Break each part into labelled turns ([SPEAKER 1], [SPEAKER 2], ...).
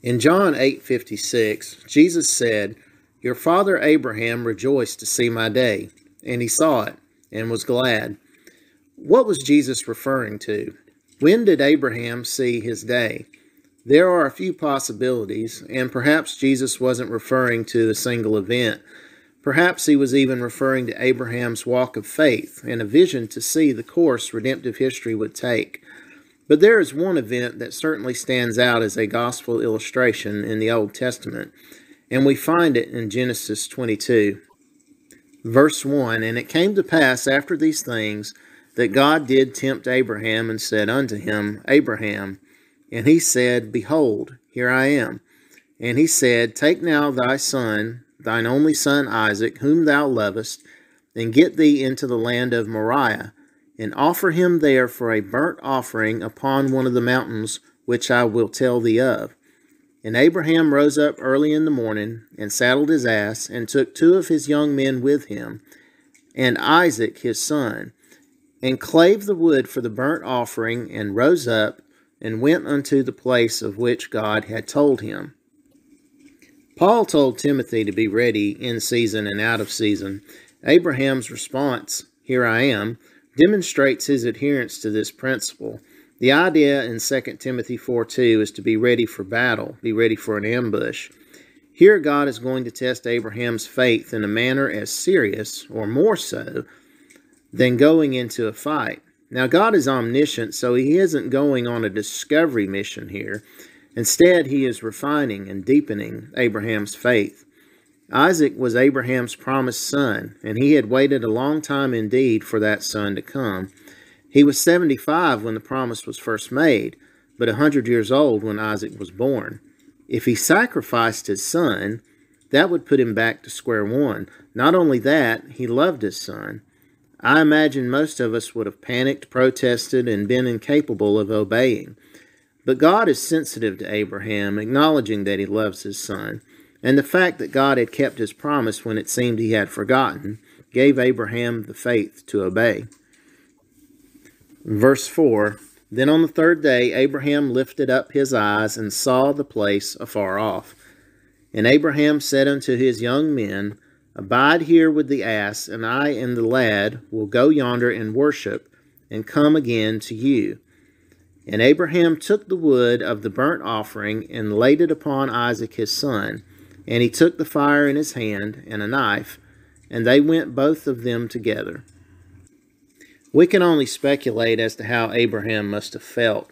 [SPEAKER 1] In John 8:56, Jesus said, "Your father Abraham rejoiced to see my day, and he saw it, and was glad." What was Jesus referring to? When did Abraham see his day? There are a few possibilities, and perhaps Jesus wasn't referring to a single event. Perhaps he was even referring to Abraham's walk of faith and a vision to see the course redemptive history would take. But there is one event that certainly stands out as a gospel illustration in the Old Testament, and we find it in Genesis 22. Verse 1, "And it came to pass after these things that God did tempt Abraham and said unto him, Abraham. And he said, Behold, here I am. And he said, Take now thy son, thine only son Isaac, whom thou lovest, and get thee into the land of Moriah, and offer him there for a burnt offering upon one of the mountains which I will tell thee of. And Abraham rose up early in the morning, and saddled his ass, and took 2 of his young men with him, and Isaac his son, and clave the wood for the burnt offering, and rose up, and went unto the place of which God had told him." Paul told Timothy to be ready in season and out of season. Abraham's response, "Here I am," demonstrates his adherence to this principle. The idea in 2 Timothy 4:2 is to be ready for battle, be ready for an ambush. Here God is going to test Abraham's faith in a manner as serious, or more so, than going into a fight. Now God is omniscient, so he isn't going on a discovery mission here. Instead, he is refining and deepening Abraham's faith. Isaac was Abraham's promised son, and he had waited a long time indeed for that son to come. He was 75 when the promise was first made, but 100 years old when Isaac was born. If he sacrificed his son, that would put him back to square one. Not only that, he loved his son. I imagine most of us would have panicked, protested, and been incapable of obeying. But God is sensitive to Abraham, acknowledging that he loves his son. And the fact that God had kept his promise when it seemed he had forgotten gave Abraham the faith to obey. Verse 4, "Then on the 3rd day Abraham lifted up his eyes and saw the place afar off. And Abraham said unto his young men, Abide here with the ass, and I and the lad will go yonder and worship, and come again to you. And Abraham took the wood of the burnt offering, and laid it upon Isaac his son. And he took the fire in his hand, and a knife, and they went both of them together." We can only speculate as to how Abraham must have felt.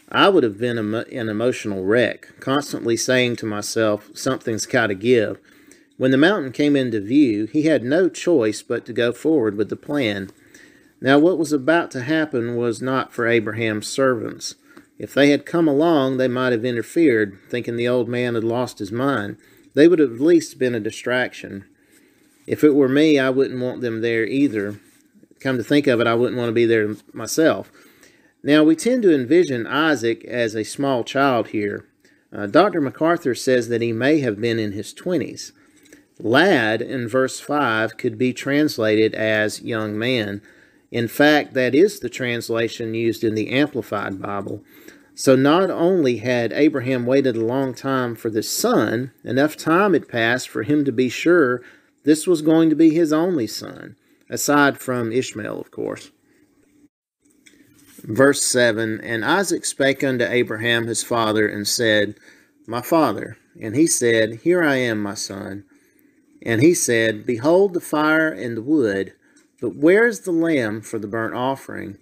[SPEAKER 1] I would have been an emotional wreck, constantly saying to myself, something's got to give. When the mountain came into view, he had no choice but to go forward with the plan. Now, what was about to happen was not for Abraham's servants. If they had come along, they might have interfered, thinking the old man had lost his mind. They would have at least been a distraction. If it were me, I wouldn't want them there either. Come to think of it, I wouldn't want to be there myself. Now, we tend to envision Isaac as a small child here. Dr. MacArthur says that he may have been in his 20s. Lad in verse 5 could be translated as young man. In fact, that is the translation used in the Amplified Bible. So not only had Abraham waited a long time for this son, enough time had passed for him to be sure this was going to be his only son, aside from Ishmael, of course. Verse 7, "And Isaac spake unto Abraham his father, and said, My father. And he said, Here I am, my son. And he said, Behold the fire and the wood, but where is the lamb for the burnt offering?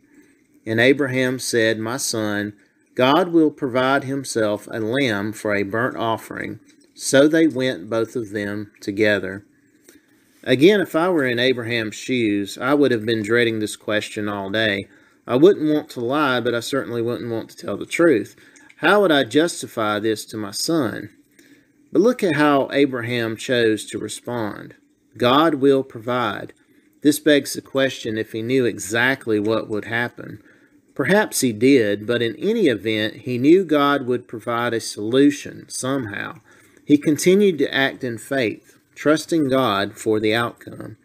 [SPEAKER 1] And Abraham said, My son, God will provide himself a lamb for a burnt offering. So they went both of them together." Again, if I were in Abraham's shoes, I would have been dreading this question all day. I wouldn't want to lie, but I certainly wouldn't want to tell the truth. How would I justify this to my son? But look at how Abraham chose to respond. God will provide. This begs the question if he knew exactly what would happen. Perhaps he did, but in any event, he knew God would provide a solution somehow. He continued to act in faith, trusting God for the outcome.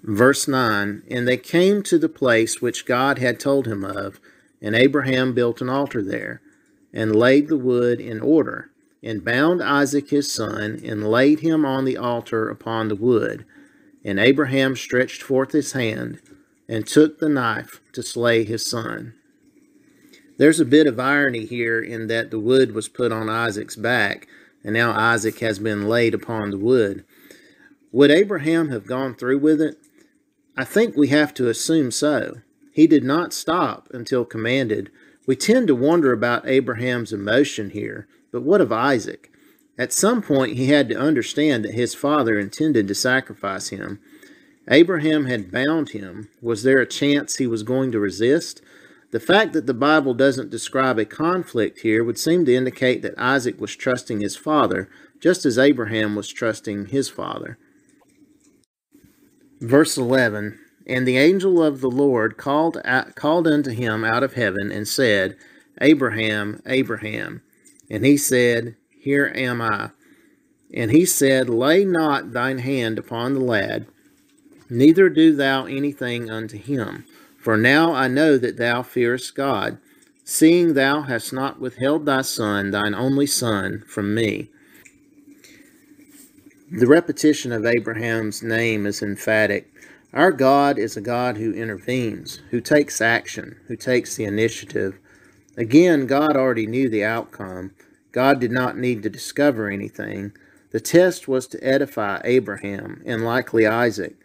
[SPEAKER 1] Verse 9, "And they came to the place which God had told him of, and Abraham built an altar there. and laid the wood in order, and bound Isaac his son, and laid him on the altar upon the wood. And Abraham stretched forth his hand, and took the knife to slay his son. There's a bit of irony here in that the wood was put on Isaac's back, and now Isaac has been laid upon the wood. Would Abraham have gone through with it? I think we have to assume so. He did not stop until commanded. We tend to wonder about Abraham's emotion here, but what of Isaac? At some point he had to understand that his father intended to sacrifice him. Abraham had bound him. Was there a chance he was going to resist? The fact that the Bible doesn't describe a conflict here would seem to indicate that Isaac was trusting his father, just as Abraham was trusting his father. Verse 11, And the angel of the Lord called unto him out of heaven, and said, Abraham, Abraham. And he said, Here am I. And he said, Lay not thine hand upon the lad, neither do thou anything unto him. For now I know that thou fearest God, seeing thou hast not withheld thy son, thine only son, from me. The repetition of Abraham's name is emphatic. Our God is a God who intervenes, who takes action, who takes the initiative. Again, God already knew the outcome. God did not need to discover anything. The test was to edify Abraham, and likely Isaac.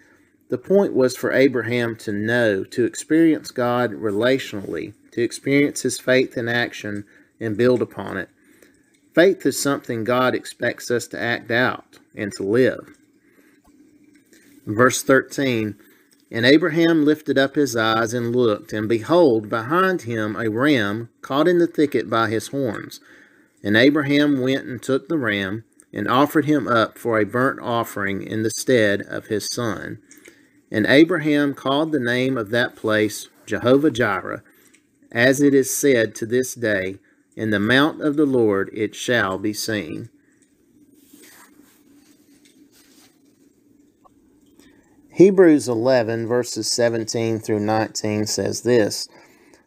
[SPEAKER 1] The point was for Abraham to know, to experience God relationally, to experience his faith in action and build upon it. Faith is something God expects us to act out and to live. Verse 13, And Abraham lifted up his eyes and looked, and behold, behind him a ram caught in the thicket by his horns. And Abraham went and took the ram, and offered him up for a burnt offering in the stead of his son. And Abraham called the name of that place Jehovah-Jireh, as it is said to this day, In the mount of the Lord it shall be seen. Hebrews 11, verses 17 through 19 says this,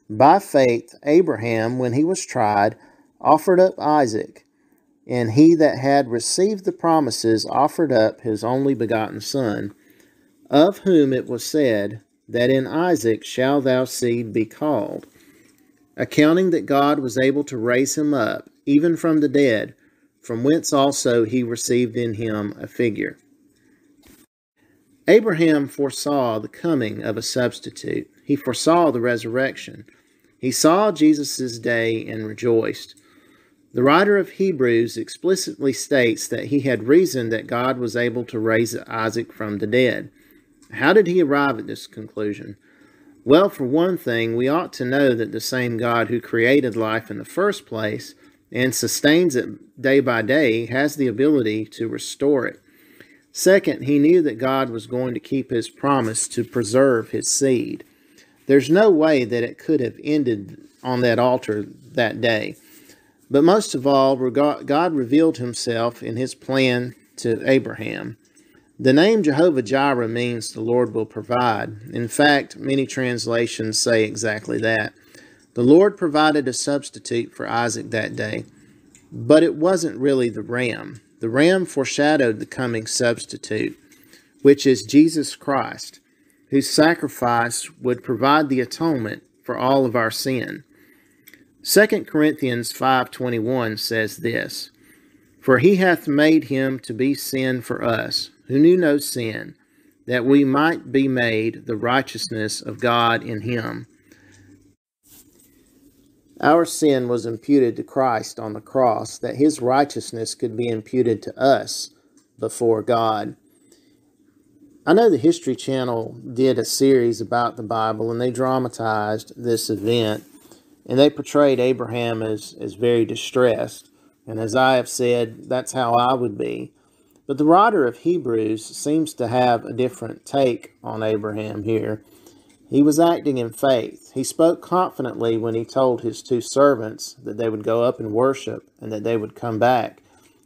[SPEAKER 1] By faith Abraham, when he was tried, offered up Isaac, and he that had received the promises offered up his only begotten son, of whom it was said, that in Isaac shall thy seed be called, accounting that God was able to raise him up, even from the dead, from whence also he received in him a figure. Abraham foresaw the coming of a substitute. He foresaw the resurrection. He saw Jesus' day and rejoiced. The writer of Hebrews explicitly states that he had reasoned that God was able to raise Isaac from the dead. How did he arrive at this conclusion? Well, for one thing, we ought to know that the same God who created life in the first place and sustains it day by day has the ability to restore it. Second, he knew that God was going to keep his promise to preserve his seed. There's no way that it could have ended on that altar that day. But most of all, God revealed himself in his plan to Abraham. The name Jehovah-Jireh means the Lord will provide. In fact, many translations say exactly that. The Lord provided a substitute for Isaac that day, but it wasn't really the ram. The ram foreshadowed the coming substitute, which is Jesus Christ, whose sacrifice would provide the atonement for all of our sin. 2 Corinthians 5:21 says this, For he hath made him to be sin for us, who knew no sin, that we might be made the righteousness of God in him. Our sin was imputed to Christ on the cross, that his righteousness could be imputed to us before God. I know the History Channel did a series about the Bible, and they dramatized this event, and they portrayed Abraham as very distressed. And as I have said, that's how I would be. But the writer of Hebrews seems to have a different take on Abraham here. He was acting in faith. He spoke confidently when he told his two servants that they would go up and worship and that they would come back.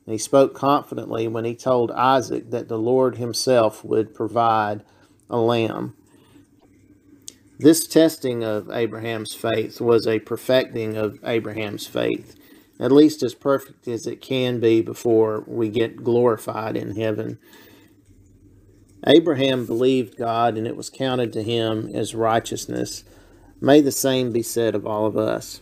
[SPEAKER 1] And he spoke confidently when he told Isaac that the Lord himself would provide a lamb. This testing of Abraham's faith was a perfecting of Abraham's faith. at least as perfect as it can be before we get glorified in heaven. Abraham believed God, and it was counted to him as righteousness. May the same be said of all of us.